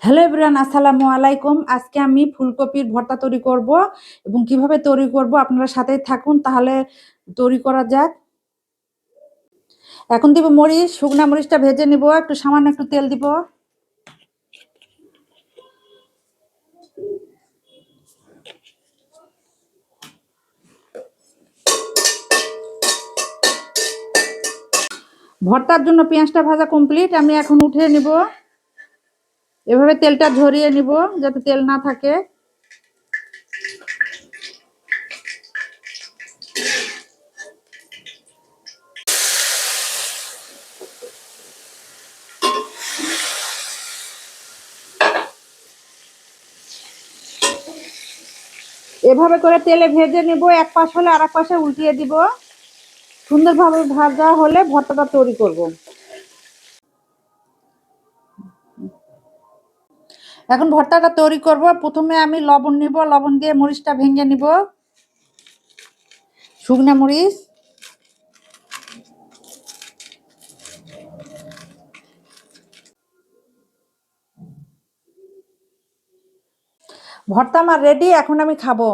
Hello everyone, আসসালামু আলাইকুম। আজকে আমি ফুলকপির ভর্তা তৈরি করব এবং কিভাবে তৈরি করব আপনারা সাথেই থাকুন, তাহলে তৈরি করা যাক। এখন দিব মরিচ, শুকনা মরিচটা ভেজে নিব, একটু সামান্য একটু তেল দিব। ভর্তার জন্য পেঁয়াজটা ভাজা কমপ্লিট, আমি এখন উঠিয়ে নিব। এভাবে তেলটা ঝরিয়ে নিব যাতে তেল না থাকে। এভাবে করে তেলে ভেজে নিব, এক পাশ হলে আর এক পাশে উল্টিয়ে দিব। সুন্দরভাবে ভাজা হলে ভর্তাটা তৈরি করব। এখন ভর্তাটা তৈরি করব। প্রথমে আমি লবণ নিব, লবণ দিয়ে মরিচটা ভেঙে নিব। শুকনা মরিচ, ভর্তা আমার রেডি, এখন আমি খাবো।